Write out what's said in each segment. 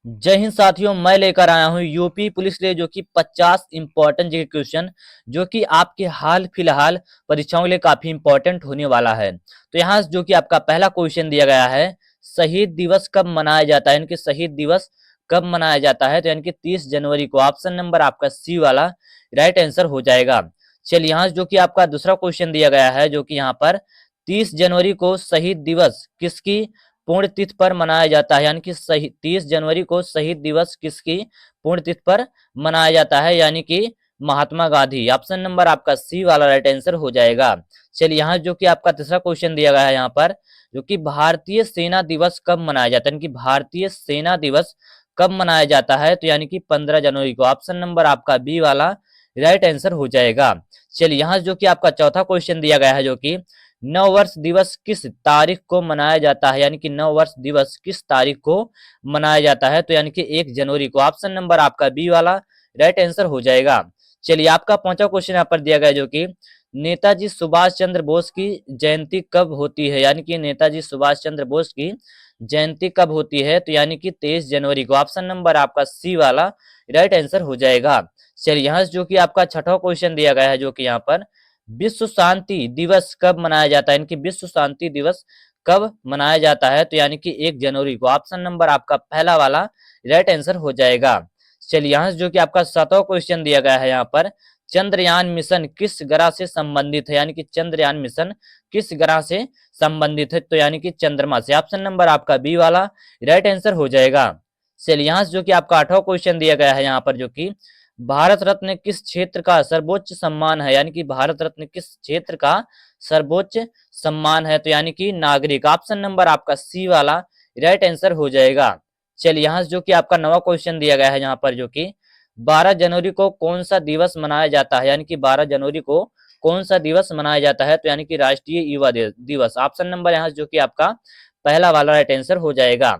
जय हिंद साथियों, मैं लेकर आया हूं यूपी पुलिस के लिए जो कि 50 इंपॉर्टेंट जी क्वेश्चन जो कि आपके हाल फिलहाल परीक्षाओं के लिए काफी इंपॉर्टेंट होने वाला है। तो यहाँ जो कि आपका पहला क्वेश्चन दिया गया है, शहीद दिवस कब मनाया जाता है, यानी कि शहीद दिवस कब मनाया जाता है, तो यानी कि 30 जनवरी को। ऑप्शन नंबर आपका सी वाला राइट आंसर हो जाएगा। चलिए यहाँ जो कि आपका दूसरा क्वेश्चन दिया गया है जो कि यहाँ पर 30 जनवरी को शहीद दिवस किसकी पुण्यतिथि पर मनाया जाता है, यानी कि 30 जनवरी को शहीद दिवस किसकी पुण्यतिथि पर मनाया जाता है, यानी कि महात्मा गांधी। ऑप्शन नंबर आपका सी वाला राइट आंसर हो जाएगा। चलिए यहाँ जो कि आपका तीसरा क्वेश्चन दिया गया है यहाँ पर जो कि भारतीय सेना दिवस कब मनाया जाता है, यानी कि भारतीय सेना दिवस कब मनाया जाता है, तो यानी कि 15 जनवरी को। ऑप्शन नंबर आपका बी वाला राइट आंसर हो जाएगा। चलिए यहाँ जो कि आपका चौथा क्वेश्चन दिया गया है जो कि नववर्ष दिवस किस तारीख को मनाया जाता है, यानी कि नववर्ष दिवस किस तारीख को मनाया जाता है, तो यानी कि 1 जनवरी को। ऑप्शन नंबर आपका बी वाला राइट आंसर हो जाएगा। चलिए आपका पांचवा क्वेश्चन यहाँ पर दिया गया जो कि नेताजी सुभाष चंद्र बोस की जयंती कब होती है, यानी कि नेताजी सुभाष चंद्र बोस की जयंती कब होती है, तो यानी कि 23 जनवरी को। ऑप्शन नंबर आपका सी वाला राइट आंसर हो जाएगा। चलिए यहाँ जो कि आपका छठा क्वेश्चन दिया गया है जो कि यहाँ पर विश्व शांति दिवस कब मनाया जाता है, यानी कि विश्व शांति दिवस कब मनाया जाता है, तो यानी कि 1 जनवरी को। ऑप्शन नंबर आपका पहला वाला राइट आंसर हो जाएगा। चलिए यहाँ जो कि आपका सातवां क्वेश्चन दिया गया है यहाँ पर चंद्रयान मिशन किस ग्रह से संबंधित है, यानी कि चंद्रयान मिशन किस ग्रह से संबंधित है, तो यानी कि चंद्रमा से। ऑप्शन नंबर आपका बी वाला राइट आंसर हो जाएगा। चलिए यहाँ जो कि आपका आठवां क्वेश्चन दिया गया है यहाँ पर जो कि भारत रत्न किस क्षेत्र का सर्वोच्च सम्मान है, यानी कि भारत रत्न किस क्षेत्र का सर्वोच्च सम्मान है, तो यानी कि नागरिक। ऑप्शन नंबर आपका सी वाला राइट आंसर हो जाएगा। चलिए यहाँ जो कि आपका नवा क्वेश्चन दिया गया है यहाँ पर जो कि 12 जनवरी को कौन सा दिवस मनाया जाता है, यानी कि 12 जनवरी को कौन सा दिवस मनाया जाता है, तो यानी कि राष्ट्रीय युवा दिवस। ऑप्शन नंबर यहाँ जो कि आपका पहला वाला राइट आंसर हो जाएगा।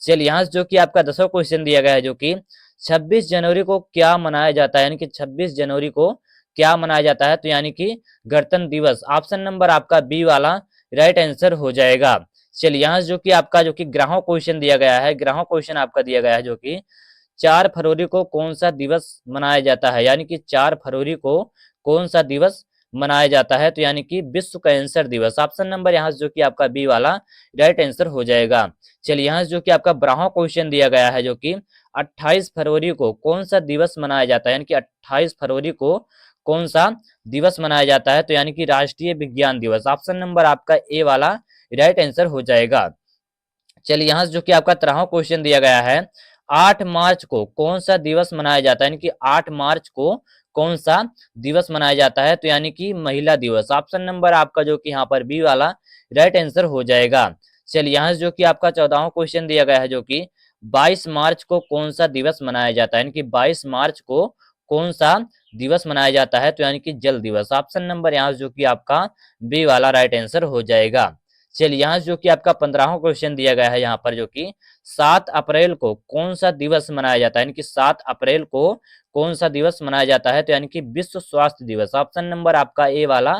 चलिए यहाँ जो कि आपका 10वां क्वेश्चन दिया गया है जो कि 26 जनवरी को क्या मनाया जाता है, यानी कि 26 जनवरी को क्या मनाया जाता है, तो यानी कि गणतंत्र दिवस। ऑप्शन नंबर आपका बी वाला राइट आंसर हो जाएगा। चलिए यहाँ जो कि आपका जो कि 11वां क्वेश्चन दिया गया है, 11वां क्वेश्चन आपका दिया गया है जो कि 4 फरवरी को कौन सा दिवस मनाया जाता है, यानी कि 4 फरवरी को कौन सा दिवस मनाया जाता है, तो यानी कि विश्व कैंसर दिवस। ऑप्शन नंबर यहाँ जो कि आपका बी वाला राइट आंसर हो जाएगा। चलिए यहाँ जो कि आपका 12वां क्वेश्चन दिया गया है जो कि 28 फरवरी को कौन सा दिवस मनाया जाता है, यानी कि 28 फरवरी को कौन सा दिवस मनाया जाता है, तो यानी कि राष्ट्रीय विज्ञान दिवस। ऑप्शन नंबर आपका ए वाला राइट आंसर हो जाएगा। चलिए यहाँ जो कि आपका 13वां क्वेश्चन दिया गया है 8 मार्च को कौन सा दिवस मनाया जाता है, यानी कि 8 मार्च को कौन सा दिवस मनाया जाता है, तो यानी कि महिला दिवस। ऑप्शन नंबर आपका जो कि यहाँ पर बी वाला राइट आंसर हो जाएगा। चलिए यहाँ जो कि आपका 14वां क्वेश्चन दिया गया है जो कि 22 मार्च को कौन सा दिवस मनाया जाता है, यानी कि 22 मार्च को कौन सा दिवस मनाया जाता है, तो यानी कि जल दिवस। ऑप्शन नंबर यहाँ जो कि आपका बी वाला राइट आंसर हो जाएगा। चलिए यहाँ जो कि आपका 15वां क्वेश्चन दिया गया है यहाँ पर जो कि 7 अप्रैल को कौन सा दिवस मनाया जाता है, यानी कि 7 अप्रैल को कौन सा दिवस मनाया जाता है, तो यानी कि विश्व स्वास्थ्य दिवस। ऑप्शन नंबर आपका ए वाला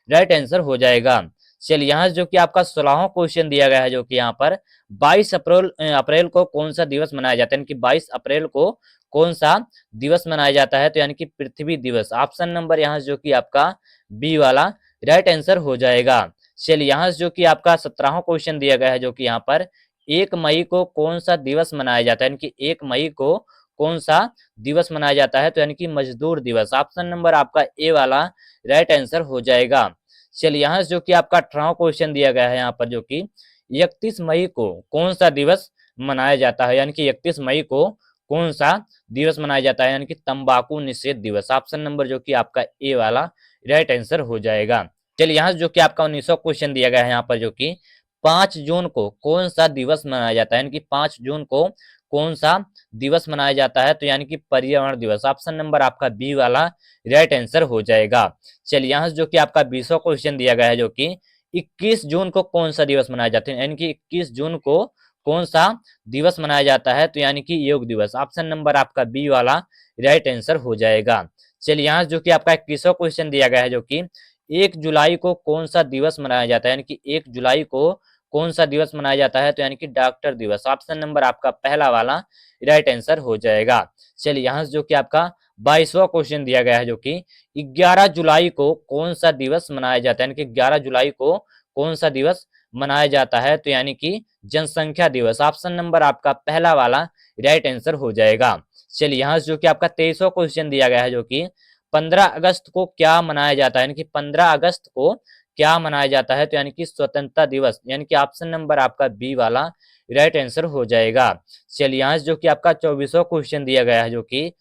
राइट आंसर हो जाएगा। चलिए यहाँ जो कि आपका 16वां क्वेश्चन दिया गया है जो कि यहाँ पर 22 अप्रैल को कौन सा दिवस मनाया जाता है, यानी कि 22 अप्रैल को कौन सा दिवस मनाया जाता है, तो यानी कि पृथ्वी दिवस। ऑप्शन नंबर यहाँ जो कि आपका बी वाला राइट आंसर हो जाएगा। चलिए यहाँ जो कि आपका 17वां क्वेश्चन दिया गया है जो कि यहाँ पर 1 मई को कौन सा दिवस मनाया जाता है, यानी कि 1 मई को कौन सा दिवस मनाया जाता है, तो यानी कि मजदूर दिवस। ऑप्शन नंबर आपका ए वाला राइट आंसर हो जाएगा। चलिए यहाँ जो कि आपका 18वां क्वेश्चन दिया गया है यहाँ पर जो कि 31 मई को कौन सा दिवस मनाया जाता है, यानी कि 31 मई को कौन सा दिवस मनाया जाता है, यानी कि तंबाकू निषेध दिवस। ऑप्शन नंबर जो कि आपका ए वाला राइट आंसर हो जाएगा। चलिए यहाँ जो कि आपका 19वां क्वेश्चन दिया गया है यहाँ पर जो कि 5 जून को कौन सा दिवस मनाया जाता है, यानी कि 5 जून को कौन सा दिवस मनाया जाता है, तो यानी कि पर्यावरण दिवस। ऑप्शन नंबर आपका बी वाला राइट आंसर हो जाएगा। चलिए यहाँ जो कि आपका 20वां क्वेश्चन दिया गया है जो कि 21 जून को कौन सा दिवस मनाया जाता है, यानी कि 21 जून को कौन सा दिवस मनाया जाता है, तो यानी कि योग दिवस। ऑप्शन नंबर आपका बी वाला राइट आंसर हो जाएगा। चलिए यहाँ जो कि आपका 21वां क्वेश्चन दिया गया है जो कि 1 जुलाई को कौन सा दिवस मनाया जाता है, यानी कि 1 जुलाई को कौन सा दिवस मनाया जाता है, तो यानी कि डॉक्टर दिवस। ऑप्शन नंबर आपका पहला वाला राइट आंसर हो जाएगा। चलिए यहाँ से जो कि आपका 22वां क्वेश्चन दिया गया है, जो कि 11 जुलाई को कौन सा दिवस मनाया जाता है, यानी कि 11 जुलाई को कौन सा दिवस मनाया जाता है, तो यानी कि जनसंख्या दिवस। ऑप्शन नंबर आपका पहला वाला राइट आंसर हो जाएगा। चलिए यहाँ से जो कि आपका 23वां क्वेश्चन दिया गया है, जो कि 15 अगस्त को क्या मनाया जाता है, यानी कि 15 अगस्त को क्या मनाया जाता है, तो यानी कि स्वतंत्रता दिवस, यानी कि ऑप्शन नंबर आपका बी वाला राइट आंसर हो जाएगा। चलिए यहाँ से जो कि आपका 24वां क्वेश्चन दिया गया है, जो कि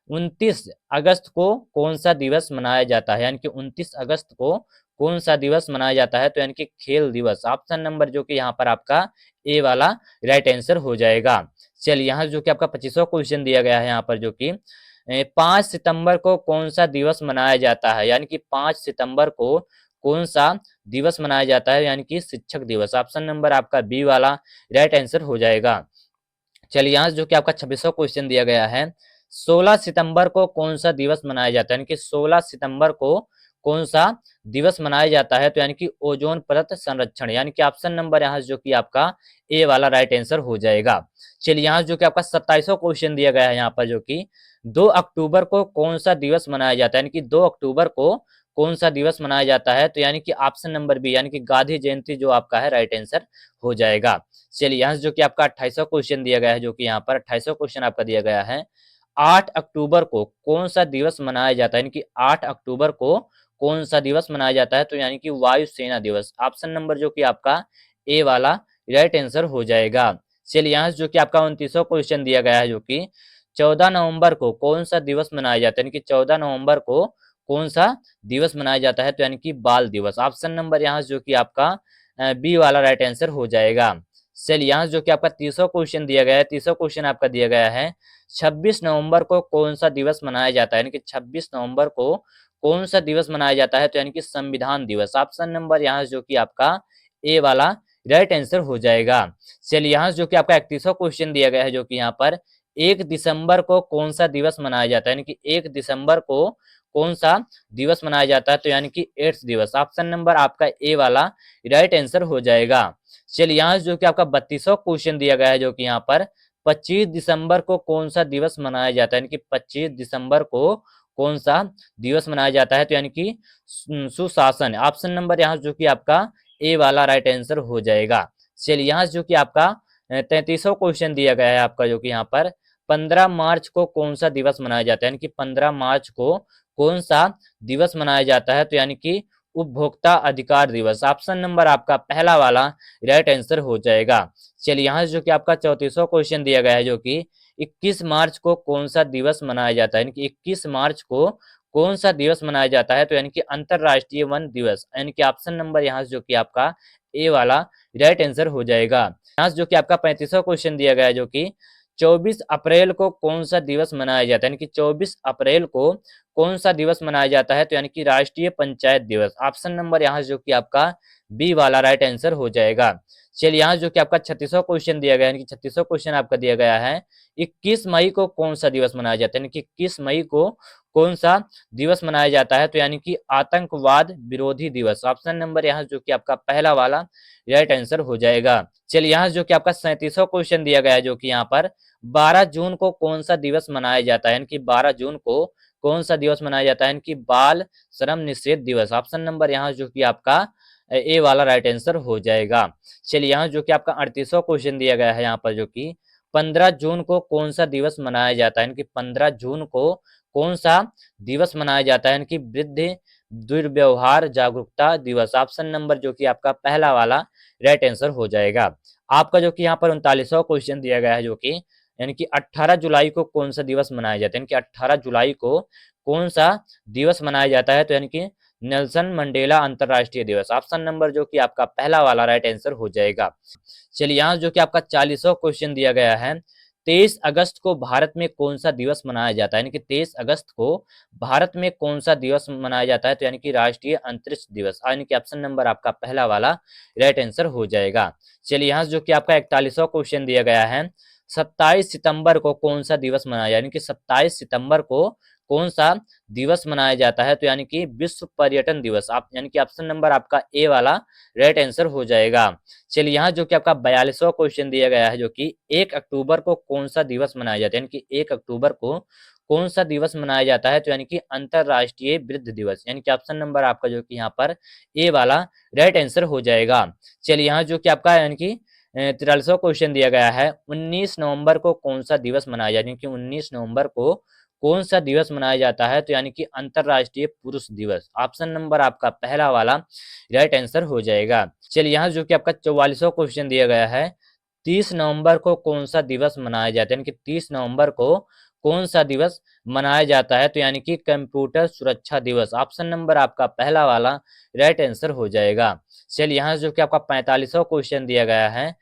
29 अगस्त को कौन सा दिवस मनाया जाता है, यानी कि 29 अगस्त को कौन सा दिवस मनाया जाता है, तो यानी कि खेल दिवस। ऑप्शन नंबर जो कि यहाँ पर आपका ए वाला राइट आंसर हो जाएगा। चलिए यहाँ जो कि आपका 25वां क्वेश्चन दिया गया है यहाँ पर, जो कि 5 सितंबर को कौन सा दिवस मनाया जाता है, यानी कि 5 सितंबर को कौन सा दिवस मनाया जाता है, यानी कि शिक्षक दिवस। ऑप्शन नंबर आपका बी वाला राइट आंसर हो जाएगा। चलिए यहाँ से जो कि आपका 26वां क्वेश्चन दिया गया है, 16 सितंबर को कौन सा दिवस मनाया जाता है, यानी कि 16 सितंबर को कौन सा दिवस मनाया जाता है, तो यानी कि ओजोन परत संरक्षण, यानी कि ऑप्शन नंबर यहाँ से जो कि आपका ए वाला राइट आंसर हो जाएगा। चलिए यहाँ से जो कि आपका 27वां क्वेश्चन दिया गया है यहाँ पर, जो कि 2 अक्टूबर को कौन सा दिवस मनाया जाता है, यानी कि 2 अक्टूबर को कौन सा दिवस मनाया जाता है, तो यानी कि ऑप्शन नंबर बी, यानी कि गांधी जयंती जो आपका है राइट आंसर हो जाएगा। चलिए यहाँ से जो कि आपका 28वां क्वेश्चन दिया गया है, जो कि यहाँ पर 28वां क्वेश्चन आपका दिया गया है, 8 अक्टूबर को कौन सा दिवस मनाया जाता है, यानी कि 8 अक्टूबर को कौन सा दिवस मनाया जाता है, तो यानी कि वायुसेना दिवस। ऑप्शन नंबर जो कि आपका ए वाला राइट आंसर हो जाएगा। चलिए यहाँ से जो कि आपका 29वां क्वेश्चन दिया गया है, जो कि 14 नवंबर को कौन सा दिवस मनाया जाता है, यानी कि 14 नवंबर को कौन सा दिवस मनाया जाता है, तो यानी कि बाल दिवस। ऑप्शन नंबर यहाँ से जो कि आपका बी वाला राइट आंसर हो जाएगा। चलिए यहाँ से जो कि आपका 30वां क्वेश्चन दिया गया है, 30वां क्वेश्चन आपका दिया गया है, 26 नवंबर को कौन सा दिवस मनाया जाता है, यानी कि 26 नवंबर को कौन सा दिवस मनाया जाता है, तो यानी कि संविधान दिवस। ऑप्शन नंबर यहाँ से जो कि आपका ए वाला राइट आंसर हो जाएगा। चलिए यहाँ से जो कि आपका 31वां क्वेश्चन दिया गया है, जो कि यहाँ पर 1 दिसंबर को कौन सा दिवस मनाया जाता है, यानी कि 1 दिसंबर को कौन सा दिवस मनाया जाता है, तो यानी कि एड्स दिवस। ऑप्शन नंबर आपका ए वाला राइट आंसर हो जाएगा। चलिए यहाँ से जो कि आपका 32वां क्वेश्चन दिया गया है, जो कि यहाँ पर 25 दिसंबर को कौन सा दिवस मनाया जाता है, यानी कि 25 दिसंबर को कौन सा दिवस मनाया जाता है, तो यानी कि सुशासन। ऑप्शन नंबर यहाँ जो कि आपका ए वाला राइट आंसर हो जाएगा। चलिए यहाँ से जो कि आपका 33वां क्वेश्चन दिया गया है आपका, जो कि यहाँ पर 15 मार्च को कौन सा दिवस मनाया जाता है, यानी कि 15 मार्च को कौन सा दिवस मनाया जाता है, तो यानी कि उपभोक्ता अधिकार दिवस। ऑप्शन नंबर आपका पहला वाला राइट आंसर हो जाएगा। चलिए यहाँ से जो कि आपका 34वां क्वेश्चन दिया गया है, जो कि 21 मार्च को कौन सा दिवस मनाया जाता है, यानी कि 21 मार्च को कौन सा दिवस मनाया जाता है, तो यानी कि अंतरराष्ट्रीय वन दिवस, यानी कि ऑप्शन नंबर यहाँ से जो कि आपका ए वाला राइट आंसर हो जाएगा। यहाँ से जो कि आपका 35वां क्वेश्चन दिया गया है, जो कि 24 अप्रैल को कौन सा दिवस मनाया जाता है, यानी कि 24 अप्रैल को कौन सा दिवस मनाया जाता है, तो यानी कि राष्ट्रीय पंचायत दिवस। ऑप्शन नंबर यहाँ से जो कि आपका बी वाला राइट आंसर हो जाएगा। चलिए यहाँ जो कि आपका 36वां क्वेश्चन दिया गया है, यानी कि 36वां क्वेश्चन आपका दिया गया है, 21 मई को कौन सा दिवस मनाया जाता है, यानी कि 21 मई को कौन सा दिवस मनाया जाता है, तो यानी कि आतंकवाद विरोधी दिवस। ऑप्शन नंबर यहाँ जो कि आपका पहला वाला राइट आंसर हो जाएगा। चलिए यहाँ जो कि आपका 37वां क्वेश्चन दिया गया है, जो कि यहाँ पर 12 जून को कौन सा दिवस मनाया जाता है, यानी कि 12 जून को कौन सा दिवस मनाया जाता है, यानी कि बाल श्रम निषेध दिवस। ऑप्शन नंबर यहाँ जो कि आपका ए वाला राइट आंसर हो जाएगा। चलिए यहाँ जो कि आपका 38वां क्वेश्चन दिया गया है यहाँ पर, जो कि 15 जून को कौन सा दिवस मनाया जाता है, यानी कि 15 जून को कौन सा दिवस मनाया जाता है, यानी कि वृद्ध दुर्व्यवहार जागरूकता दिवस। ऑप्शन नंबर जो कि आपका पहला वाला राइट आंसर हो जाएगा। आपका जो कि यहाँ पर 39वां क्वेश्चन दिया गया है, जो कि यानी कि 18 जुलाई को कौन सा दिवस मनाया जाता है, यानी कि 18 जुलाई को कौन सा दिवस मनाया जाता है, तो यानी कि नेल्सन मंडेला अंतरराष्ट्रीय दिवस। ऑप्शन नंबर जो कि आपका पहला वाला राइट आंसर हो जाएगा। चलिए यहाँ जो कि आपका 40वां क्वेश्चन दिया गया है, 23 अगस्त को भारत में कौन सा दिवस मनाया जाता है, यानी कि 23 अगस्त को भारत में कौन सा दिवस मनाया जाता है, तो यानी कि राष्ट्रीय अंतरिक्ष दिवस, यानी कि ऑप्शन नंबर आपका पहला वाला राइट आंसर हो जाएगा। चलिए यहाँ जो कि आपका 41वां क्वेश्चन दिया गया है, 27 सितंबर को कौन सा दिवस मनाया, यानी कि 27 सितंबर को कौन सा दिवस मनाया जाता है? तो यानी कि विश्व पर्यटन दिवस। आप यानी कि ऑप्शन नंबर आपका ए वाला राइट आंसर हो जाएगा। चलिए यहाँ जो कि आपका 42वां क्वेश्चन दिया गया है, जो कि 1 अक्टूबर को कौन सा दिवस मनाया जाता है? यानी कि 1 अक्टूबर को कौन सा दिवस मनाया जाता है? तो यानी कि अंतरराष्ट्रीय वृद्ध दिवस। यानी कि ऑप्शन नंबर आपका जो कि यहाँ पर ए वाला राइट आंसर हो जाएगा। चलिए यहाँ जो कि आपका यानी कि 43वां क्वेश्चन दिया गया है, 19 नवंबर को कौन सा दिवस मनाया जाता है? यानी कि 19 नवंबर को कौन सा दिवस मनाया जाता है? तो यानी कि अंतरराष्ट्रीय पुरुष दिवस। ऑप्शन नंबर आपका पहला वाला राइट आंसर हो जाएगा। चलिए यहाँ जो कि आपका 44वां क्वेश्चन दिया गया है, 30 नवंबर को कौन सा दिवस मनाया जाता है? यानी कि 30 नवंबर को कौन सा दिवस मनाया जाता है? तो यानी कि कंप्यूटर सुरक्षा दिवस। ऑप्शन नंबर आपका पहला वाला राइट आंसर हो जाएगा। चलिए यहाँ जो कि आपका 45वां क्वेश्चन दिया गया है,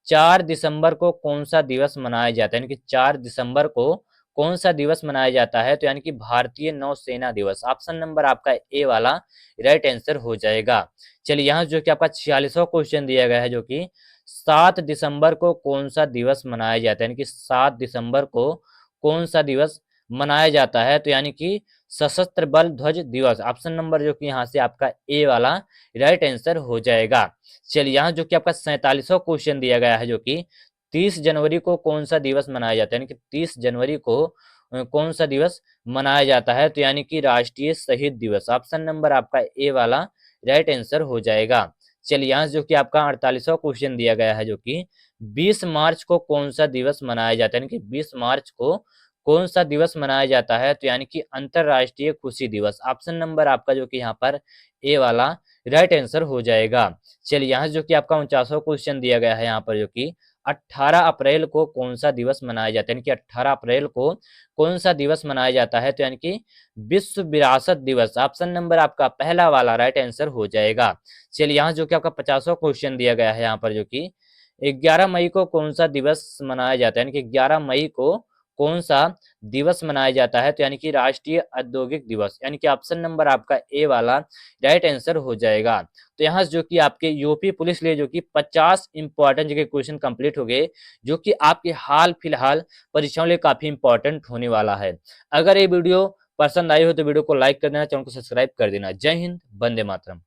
4 दिसंबर को कौन सा दिवस मनाया जाता है? यानी कि 4 दिसंबर को कौन सा दिवस मनाया जाता है? तो यानी कि भारतीय नौसेना दिवस। ऑप्शन नंबर आपका ए वाला राइट आंसर हो जाएगा। चलिए यहाँ जो कि आपका 46वां क्वेश्चन दिया गया है, जो कि 7 दिसंबर को कौन सा दिवस मनाया जाता है? यानी कि 7 दिसंबर को कौन सा दिवस मनाया जाता है? तो यानी कि सशस्त्र बल ध्वज दिवस। ऑप्शन नंबर जो कि यहाँ से आपका ए वाला राइट आंसर हो जाएगा। चलिए यहाँ जो कि आपका 47वां क्वेश्चन दिया गया है, जो कि 30 जनवरी को कौन सा दिवस मनाया जाता है? यानी कि 30 जनवरी को कौन सा दिवस मनाया जाता है? तो यानी कि राष्ट्रीय शहीद दिवस। ऑप्शन नंबर आपका ए वाला राइट आंसर हो जाएगा। चलिए यहाँ जो कि आपका 48वां क्वेश्चन दिया गया है, जो कि 20 मार्च को कौन सा दिवस मनाया जाता है? यानी कि 20 मार्च को कौन सा दिवस मनाया जाता है? तो यानी कि अंतरराष्ट्रीय खुशी दिवस। ऑप्शन नंबर आपका जो कि यहाँ पर ए वाला राइट आंसर हो जाएगा। चलिए यहाँ जो कि आपका 49वां क्वेश्चन दिया गया है, यहाँ पर जो कि 18 अप्रैल को कौन सा दिवस मनाया जाता है? यानी कि 18 अप्रैल को कौन सा दिवस मनाया जाता है? तो यानी कि विश्व विरासत दिवस। ऑप्शन नंबर आपका पहला वाला राइट आंसर हो जाएगा। चलिए यहाँ जो कि आपका 50वां क्वेश्चन दिया गया है, यहाँ पर जो कि 11 मई को कौन सा दिवस मनाया जाता है? यानी कि 11 मई को कौन सा दिवस मनाया जाता है? तो यानी कि राष्ट्रीय औद्योगिक दिवस। यानी कि ऑप्शन नंबर आपका ए वाला राइट आंसर हो जाएगा। तो यहाँ जो कि आपके यूपी पुलिस लिए जो कि 50 इंपॉर्टेंट जगह क्वेश्चन कंप्लीट हो गए, जो कि आपके हाल फिलहाल परीक्षाओं लिए काफी इंपॉर्टेंट होने वाला है। अगर ये वीडियो पसंद आई हो तो वीडियो को लाइक कर देना, चैनल को सब्सक्राइब कर देना। जय हिंद, वंदे मातरम।